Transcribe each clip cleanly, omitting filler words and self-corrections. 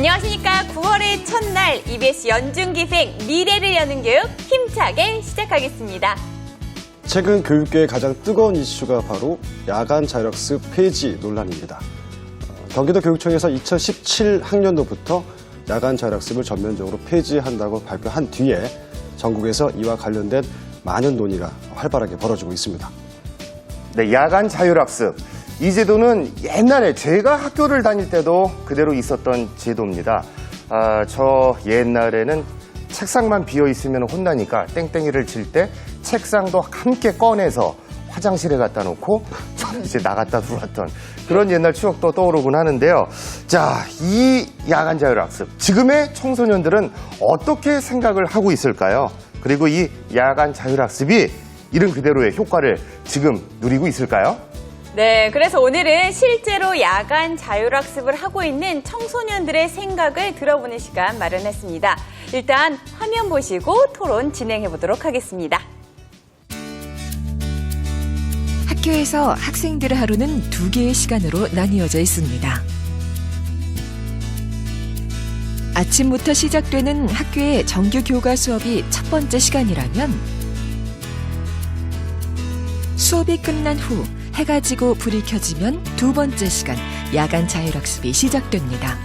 안녕하십니까. 9월의 첫날 EBS 연중기생 미래를 여는 교육 힘차게 시작하겠습니다. 최근 교육계의 가장 뜨거운 이슈가 바로 야간 자율학습 폐지 논란입니다. 경기도 교육청에서 2017 학년도부터 야간 자율학습을 전면적으로 폐지한다고 발표한 뒤에 전국에서 이와 관련된 많은 논의가 활발하게 벌어지고 있습니다. 네, 야간 자율학습. 이 제도는 옛날에 제가 학교를 다닐 때도 그대로 있었던 제도입니다. 저 옛날에는 책상만 비어 있으면 혼나니까 땡땡이를 칠 때 책상도 함께 꺼내서 화장실에 갖다 놓고 저는 이제 나갔다 들어왔던 그런 옛날 추억도 떠오르곤 하는데요. 자, 이 야간 자율학습. 지금의 청소년들은 어떻게 생각을 하고 있을까요? 그리고 이 야간 자율학습이 이른 그대로의 효과를 지금 누리고 있을까요? 네, 그래서 오늘은 실제로 야간 자율학습을 하고 있는 청소년들의 생각을 들어보는 시간 마련했습니다. 일단 화면 보시고 토론 진행해 보도록 하겠습니다. 학교에서 학생들의 하루는 2개의 시간으로 나뉘어져 있습니다. 아침부터 시작되는 학교의 정규 교과 수업이 첫 번째 시간이라면 수업이 끝난 후 해가 지고 불이 켜지면 두 번째 시간 야간 자율학습이 시작됩니다.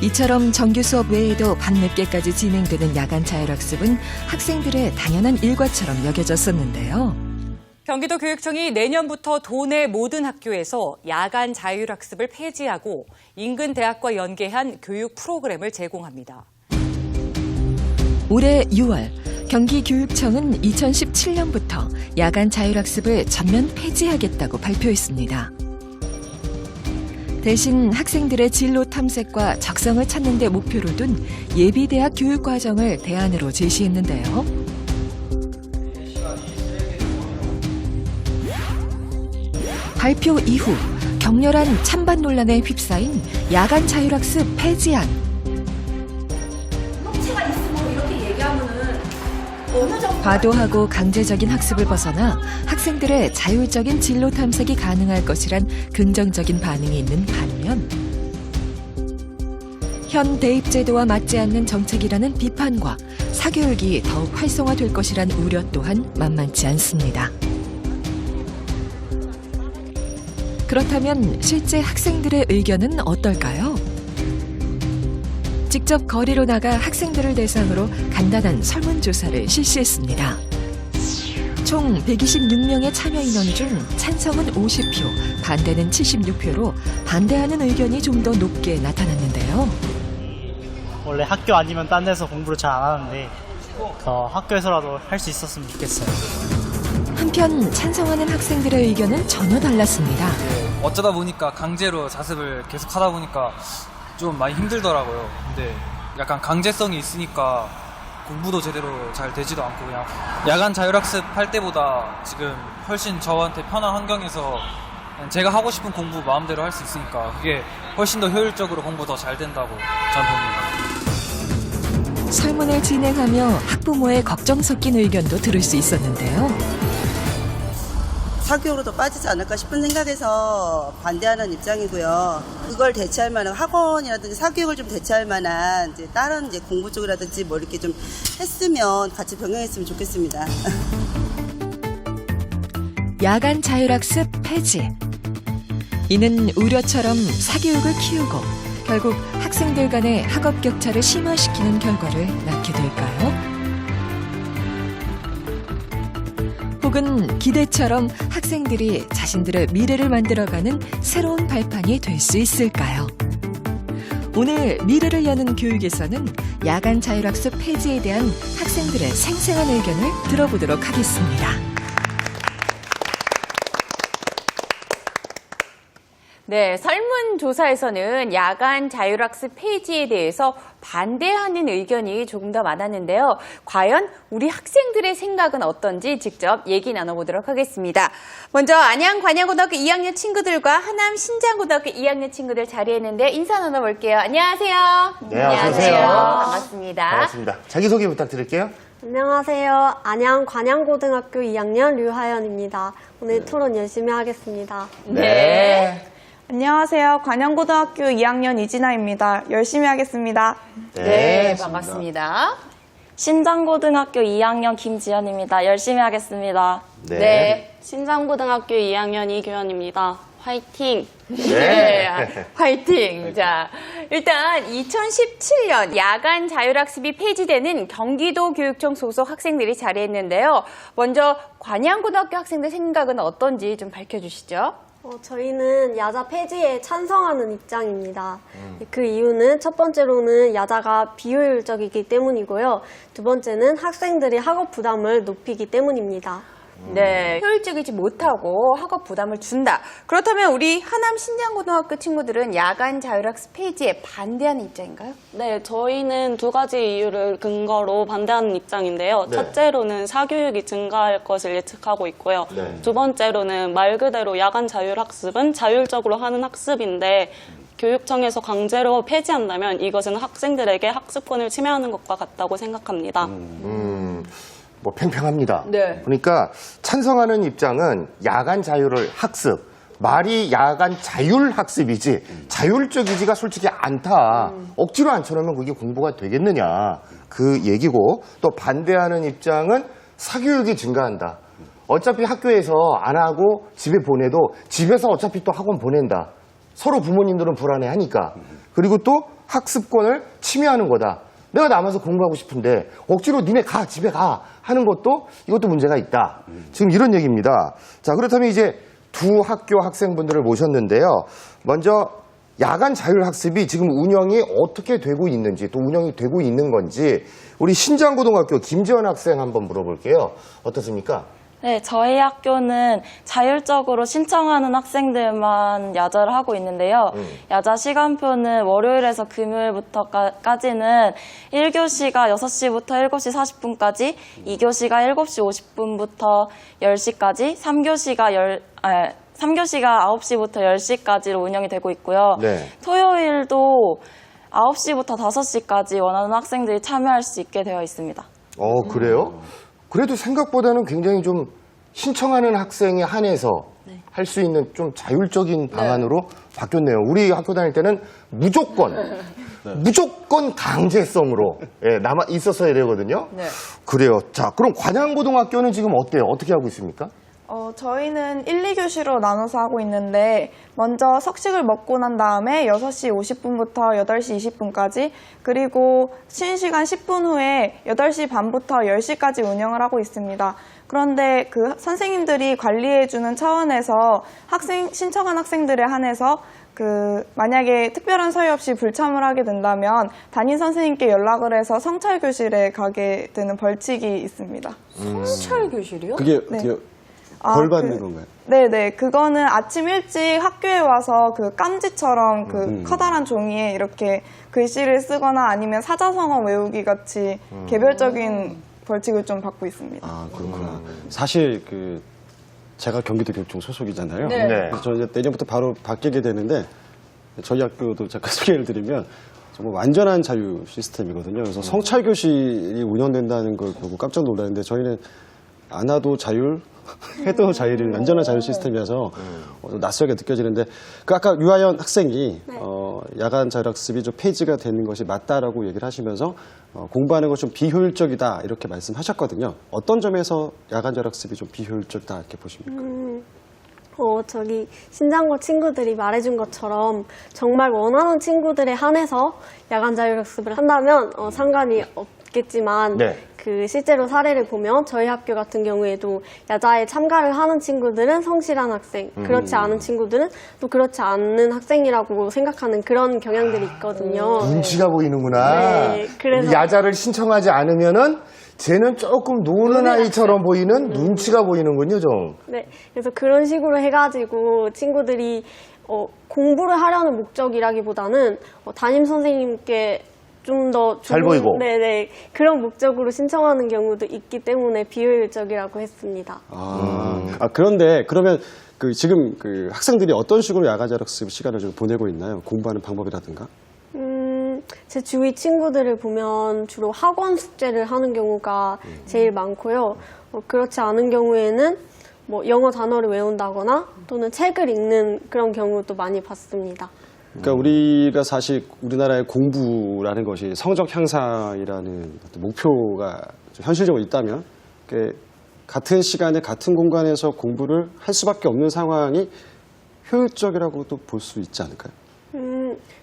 이처럼 정규 수업 외에도 밤늦게까지 진행되는 야간 자율학습은 학생들의 당연한 일과처럼 여겨졌었는데요. 경기도 교육청이 내년부터 도내 모든 학교에서 야간 자율학습을 폐지하고 인근 대학과 연계한 교육 프로그램을 제공합니다. 올해 6월 경기교육청은 2017년부터 야간 자율학습을 전면 폐지하겠다고 발표했습니다. 대신 학생들의 진로 탐색과 적성을 찾는 데 목표를 둔 예비대학 교육과정을 대안으로 제시했는데요. 발표 이후 격렬한 찬반 논란에 휩싸인 야간 자율학습 폐지안. 과도하고 강제적인 학습을 벗어나 학생들의 자율적인 진로 탐색이 가능할 것이란 긍정적인 반응이 있는 반면 현 대입제도와 맞지 않는 정책이라는 비판과 사교육이 더욱 활성화될 것이란 우려 또한 만만치 않습니다. 그렇다면 실제 학생들의 의견은 어떨까요? 직접 거리로 나가 학생들을 대상으로 간단한 설문조사를 실시했습니다. 총 126명의 참여 인원 중 찬성은 50표, 반대는 76표로 반대하는 의견이 좀 더 높게 나타났는데요. 원래 학교 아니면 딴 데서 공부를 잘 안 하는데 학교에서라도 할 수 있었으면 좋겠어요. 한편 찬성하는 학생들의 의견은 전혀 달랐습니다. 어쩌다 보니까 강제로 자습을 계속 하다 보니까 좀 많이 힘들더라고요. 근데 약간 강제성이 있으니까 공부도 제대로 잘 되지도 않고 그냥 야간 자율학습 할 때보다 지금 훨씬 저한테 편한 환경에서 제가 하고 싶은 공부 마음대로 할 수 있으니까 그게 훨씬 더 효율적으로 공부 더 잘 된다고 저는 봅니다. 설문을 진행하며 학부모의 걱정 섞인 의견도 들을 수 있었는데요. 사교육으로도 빠지지 않을까 싶은 생각에서 반대하는 입장이고요. 그걸 대체할 만한 학원이라든지 사교육을 좀 대체할 만한 이제 다른 이제 공부 쪽이라든지 뭐 이렇게 좀 했으면 같이 병행했으면 좋겠습니다. 야간 자율학습 폐지. 이는 우려처럼 사교육을 키우고 결국 학생들 간의 학업 격차를 심화시키는 결과를 낳게 될까요? 혹은 기대처럼 학생들이 자신들의 미래를 만들어가는 새로운 발판이 될 수 있을까요? 오늘 미래를 여는 교육에서는 야간 자율학습 폐지에 대한 학생들의 생생한 의견을 들어보도록 하겠습니다. 네, 설문조사에서는 야간 자율학습 폐지에 대해서 반대하는 의견이 조금 더 많았는데요. 과연 우리 학생들의 생각은 어떤지 직접 얘기 나눠보도록 하겠습니다. 먼저 안양 관양고등학교 2학년 친구들과 하남 신장고등학교 2학년 친구들 자리했는데 인사 나눠볼게요. 안녕하세요. 네, 안녕하세요. 반갑습니다. 반갑습니다. 자기소개 부탁드릴게요. 안녕하세요. 안양 관양고등학교 2학년 류하연입니다. 오늘 토론 열심히 하겠습니다. 네. 안녕하세요. 관양고등학교 2학년 이진아입니다. 열심히 하겠습니다. 네, 반갑습니다. 신장고등학교 2학년 김지연입니다. 열심히 하겠습니다. 네. 신장고등학교 2학년 이규현입니다. 화이팅! 네, 화이팅. 자, 일단 2017년 야간 자율학습이 폐지되는 경기도 교육청 소속 학생들이 자리했는데요. 먼저 관양고등학교 학생들 생각은 어떤지 좀 밝혀주시죠. 저희는 야자 폐지에 찬성하는 입장입니다. 그 이유는 첫 번째로는 야자가 비효율적이기 때문이고요. 두 번째는 학생들이 학업 부담을 높이기 때문입니다. 네, 효율적이지 못하고 학업 부담을 준다. 그렇다면 우리 하남 신장고등학교 친구들은 야간 자율학습 폐지에 반대하는 입장인가요? 네, 저희는 두 가지 이유를 근거로 반대하는 입장인데요. 네. 첫째로는 사교육이 증가할 것을 예측하고 있고요. 네. 두 번째로는 말 그대로 야간 자율학습은 자율적으로 하는 학습인데 교육청에서 강제로 폐지한다면 이것은 학생들에게 학습권을 침해하는 것과 같다고 생각합니다. 뭐 팽팽합니다. 네. 그러니까 찬성하는 입장은 야간 자율을 학습, 말이 야간 자율 학습이지 자율적이지가 솔직히 않다. 억지로 앉혀놓으면 그게 공부가 되겠느냐 그 얘기고, 또 반대하는 입장은 사교육이 증가한다. 어차피 학교에서 안 하고 집에 보내도 집에서 어차피 또 학원 보낸다. 서로 부모님들은 불안해하니까. 그리고 또 학습권을 침해하는 거다. 내가 남아서 공부하고 싶은데 억지로 니네 가, 집에 가 하는 것도 이것도 문제가 있다. 지금 이런 얘기입니다. 자, 그렇다면 이제 두 학교 학생분들을 모셨는데요. 먼저 야간 자율학습이 지금 운영이 어떻게 되고 있는지, 또 운영이 되고 있는 건지 우리 신장고등학교 김지연 학생 한번 물어볼게요. 어떻습니까? 네, 저희 학교는 자율적으로 신청하는 학생들만 야자를 하고 있는데요. 야자 시간표는 월요일에서 금요일부터까지는 1교시가 6시부터 7시 40분까지, 2교시가 7시 50분부터 10시까지, 3교시가 9시부터 10시까지로 운영이 되고 있고요. 네. 토요일도 9시부터 5시까지 원하는 학생들이 참여할 수 있게 되어 있습니다. 그래요? 그래도 생각보다는 굉장히 좀 신청하는 학생에 한해서 할 수 있는 좀 자율적인 방안으로 바뀌었네요. 우리 학교 다닐 때는 무조건 강제성으로 남아 있었어야 되거든요. 네. 그래요. 자, 그럼 관양고등학교는 지금 어때요? 어떻게 하고 있습니까? 저희는 1, 2교시로 나눠서 하고 있는데 먼저 석식을 먹고 난 다음에 6시 50분부터 8시 20분까지, 그리고 쉬는 시간 10분 후에 8시 반부터 10시까지 운영을 하고 있습니다. 그런데 그 선생님들이 관리해주는 차원에서 신청한 학생들에 한해서 만약에 특별한 사유 없이 불참을 하게 된다면 담임 선생님께 연락을 해서 성찰교실에 가게 되는 벌칙이 있습니다. 성찰교실이요? 그게 어떻게 벌 받는 건가요? 네네. 그거는 아침 일찍 학교에 와서 그 깜지처럼 커다란 종이에 이렇게 글씨를 쓰거나 아니면 사자성어 외우기 같이 개별적인 벌칙을 좀 받고 있습니다. 아, 그렇구나. 사실 제가 경기도 교육청 소속이잖아요. 네. 그래서 저 이제 내년부터 바로 바뀌게 되는데, 저희 학교도 잠깐 소개를 드리면 정말 완전한 자유 시스템이거든요. 그래서 성찰교실이 운영된다는 걸 보고 깜짝 놀랐는데, 저희는 안 와도 자율, 해도 자율인 완전한 자율 시스템이라서 낯설게 느껴지는데, 아까 유아연 학생이 야간 자율학습이 좀 폐지가 되는 것이 맞다라고 얘기를 하시면서 공부하는 것 좀 비효율적이다 이렇게 말씀하셨거든요. 어떤 점에서 야간 자율학습이 좀 비효율적이다 이렇게 보십니까? 저기 신장고 친구들이 말해준 것처럼 정말 원하는 친구들에 한해서 야간 자율학습을 한다면 상관이 없겠지만 네. 그 실제로 사례를 보면 저희 학교 같은 경우에도 야자에 참가를 하는 친구들은 성실한 학생, 그렇지 않은 친구들은 또 그렇지 않은 학생이라고 생각하는 그런 경향들이 있거든요. 눈치가 보이는구나. 네, 그래서- 야자를 신청하지 않으면은 쟤는 조금 노는 아이처럼 보이는 눈치가 보이는군요, 좀. 네, 그래서 그런 식으로 해가지고 친구들이 공부를 하려는 목적이라기보다는 담임 선생님께 좀 더 잘 보이고. 네네, 그런 목적으로 신청하는 경우도 있기 때문에 비효율적이라고 했습니다. 그런데 그러면 지금 학생들이 어떤 식으로 야간 자율학습 시간을 좀 보내고 있나요? 공부하는 방법이라든가? 제 주위 친구들을 보면 주로 학원 숙제를 하는 경우가 제일 많고요. 그렇지 않은 경우에는 뭐 영어 단어를 외운다거나 또는 책을 읽는 그런 경우도 많이 봤습니다. 그러니까 우리가 사실 우리나라의 공부라는 것이 성적 향상이라는 어떤 목표가 좀 현실적으로 있다면 같은 시간에 같은 공간에서 공부를 할 수밖에 없는 상황이 효율적이라고도 볼 수 있지 않을까요?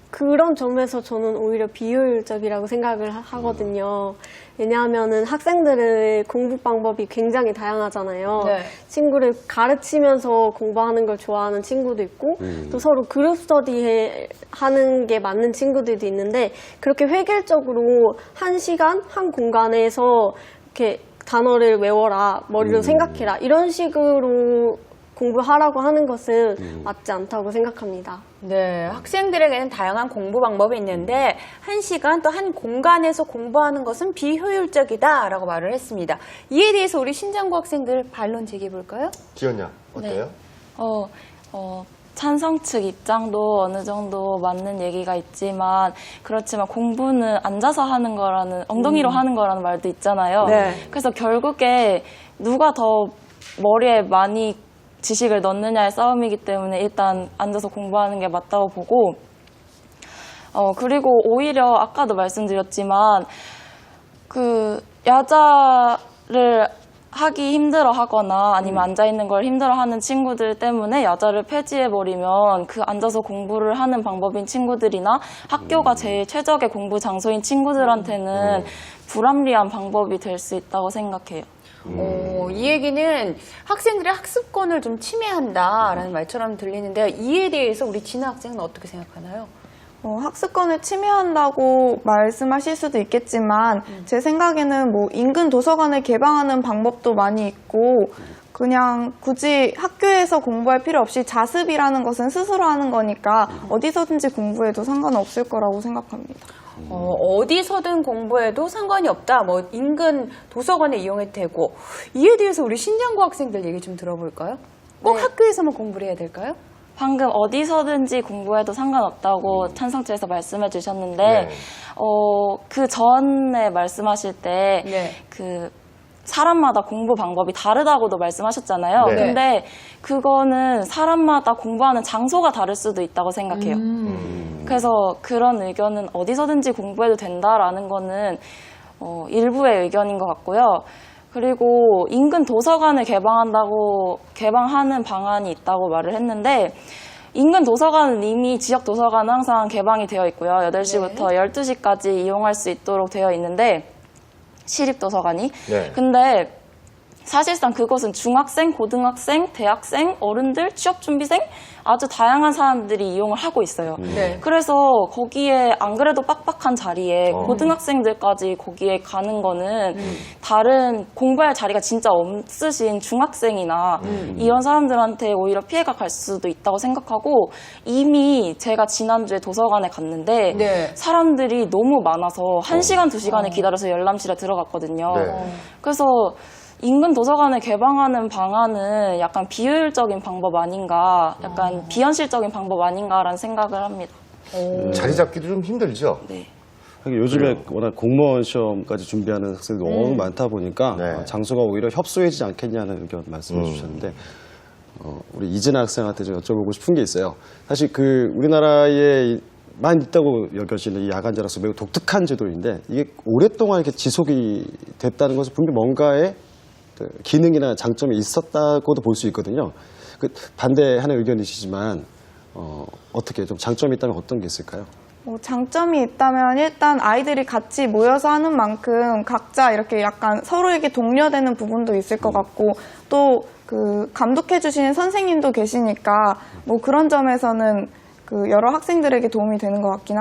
그런 점에서 저는 오히려 비효율적이라고 생각을 하거든요. 왜냐하면은 학생들의 공부 방법이 굉장히 다양하잖아요. 네. 친구를 가르치면서 공부하는 걸 좋아하는 친구도 있고 또 서로 그룹 스터디 하는 게 맞는 친구들도 있는데 그렇게 획일적으로 한 시간, 한 공간에서 이렇게 단어를 외워라, 머리로 생각해라 이런 식으로 공부하라고 하는 것은 맞지 않다고 생각합니다. 네, 학생들에게는 다양한 공부 방법이 있는데 한 시간 또 한 공간에서 공부하는 것은 비효율적이다라고 말을 했습니다. 이에 대해서 우리 신장고 학생들 반론 제기해 볼까요? 지연야, 어때요? 찬성 측 입장도 어느 정도 맞는 얘기가 있지만 그렇지만 공부는 앉아서 하는 거라는 엉덩이로 하는 거라는 말도 있잖아요. 네. 그래서 결국에 누가 더 머리에 많이 지식을 넣느냐의 싸움이기 때문에 일단 앉아서 공부하는 게 맞다고 보고 그리고 오히려 아까도 말씀드렸지만 그 야자를 하기 힘들어 하거나 아니면 앉아있는 걸 힘들어 하는 친구들 때문에 야자를 폐지해버리면 그 앉아서 공부를 하는 방법인 친구들이나 학교가 제일 최적의 공부 장소인 친구들한테는 불합리한 방법이 될 수 있다고 생각해요. 이 얘기는 학생들의 학습권을 좀 침해한다라는 말처럼 들리는데요. 이에 대해서 우리 진아 학생은 어떻게 생각하나요? 학습권을 침해한다고 말씀하실 수도 있겠지만 제 생각에는 뭐 인근 도서관을 개방하는 방법도 많이 있고 그냥 굳이 학교에서 공부할 필요 없이 자습이라는 것은 스스로 하는 거니까 어디서든지 공부해도 상관없을 거라고 생각합니다. 어디서든 공부해도 상관이 없다. 뭐 인근 도서관을 이용해도 되고 이에 대해서 우리 신장고 학생들 얘기 좀 들어볼까요? 꼭 학교에서만 공부를 해야 될까요? 방금 어디서든지 공부해도 상관없다고 찬성체에서 말씀해 주셨는데 네. 그 전에 말씀하실 때 그 사람마다 공부 방법이 다르다고도 말씀하셨잖아요. 네. 근데 그거는 사람마다 공부하는 장소가 다를 수도 있다고 생각해요. 그래서 그런 의견은 어디서든지 공부해도 된다라는 거는 일부의 의견인 것 같고요. 그리고 인근 도서관을 개방하는 방안이 있다고 말을 했는데 인근 도서관은 이미 지역 도서관은 항상 개방이 되어 있고요. 8시부터 12시까지 이용할 수 있도록 되어 있는데 시립도서관이. 네. 근데 사실상 그것은 중학생, 고등학생, 대학생, 어른들, 취업준비생 아주 다양한 사람들이 이용을 하고 있어요. 그래서 거기에 안 그래도 빡빡한 자리에 고등학생들까지 거기에 가는 거는 다른 공부할 자리가 진짜 없으신 중학생이나 이런 사람들한테 오히려 피해가 갈 수도 있다고 생각하고 이미 제가 지난주에 도서관에 갔는데 사람들이 너무 많아서 1시간, 2시간을 기다려서 열람실에 들어갔거든요. 그래서 인근 도서관을 개방하는 방안은 약간 비효율적인 방법 아닌가, 약간 비현실적인 방법 아닌가라는 생각을 합니다. 자리 잡기도 좀 힘들죠? 네. 요즘에 워낙 공무원 시험까지 준비하는 학생들이 너무 많다 보니까 장소가 오히려 협소해지지 않겠냐는 의견 말씀해 주셨는데 우리 이진아 학생한테 좀 여쭤보고 싶은 게 있어요. 사실 우리나라에 만 있다고 여겨지는 이 야간 자율학습 매우 독특한 제도인데 이게 오랫동안 이렇게 지속이 됐다는 것은 분명히 뭔가의 기능이나 장점이 있었다고도 볼 수 있거든요. 반대하는 의견이시지만 어떻게 좀 장점이 있다면 어떤 게 있을까요? 장점이 있다면 일단 아이들이 같이 모여서 하는 만큼 각자 이렇게 약간 서로에게 독려되는 부분도 있을 것 같고 또 그 감독해 주시는 선생님도 계시니까 뭐 그런 점에서는 그 여러 학생들에게 도움이 되는 것 같긴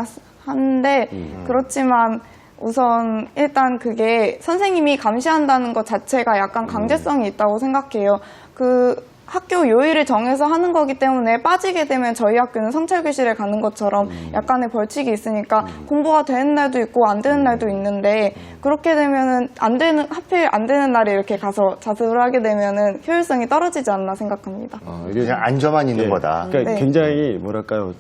한데 그렇지만 우선 일단 그게 선생님이 감시한다는 것 자체가 약간 강제성이 있다고 생각해요. 그 학교 요일을 정해서 하는 거기 때문에 빠지게 되면 저희 학교는 성찰교실에 가는 것처럼 약간의 벌칙이 있으니까 공부가 되는 날도 있고 안 되는 날도 있는데 그렇게 되면은 하필 안 되는 날에 이렇게 가서 자습을 하게 되면은 효율성이 떨어지지 않나 생각합니다. 이게 그냥 앉아만 있는 거다. 그러니까 굉장히 뭐랄까요.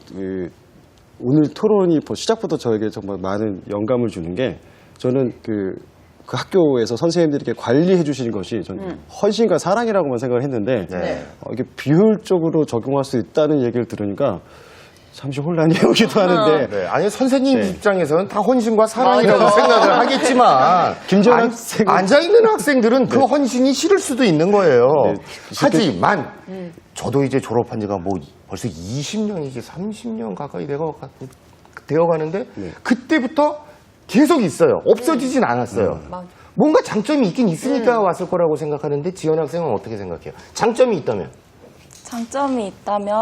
오늘 토론이 시작부터 저에게 정말 많은 영감을 주는 게 저는 그 학교에서 선생님들에게 관리해 주시는 것이 전 헌신과 사랑이라고만 생각을 했는데 이게 비효율적으로 적용할 수 있다는 얘기를 들으니까 잠시 혼란이 오기도 하는데 네, 아니 선생님 입장에서는 다 헌신과 사랑이라고 생각을 하겠지만 김재원 학생은 앉아있는 학생들은 그 헌신이 싫을 수도 있는 거예요. 하지만 저도 이제 졸업한 지가 뭐 벌써 20년이지 30년 가까이 되어가는데 그때부터 계속 있어요. 없어지진 않았어요. 뭔가 장점이 있긴 있으니까 왔을 거라고 생각하는데 지연 학생은 어떻게 생각해요? 장점이 있다면? 장점이 있다면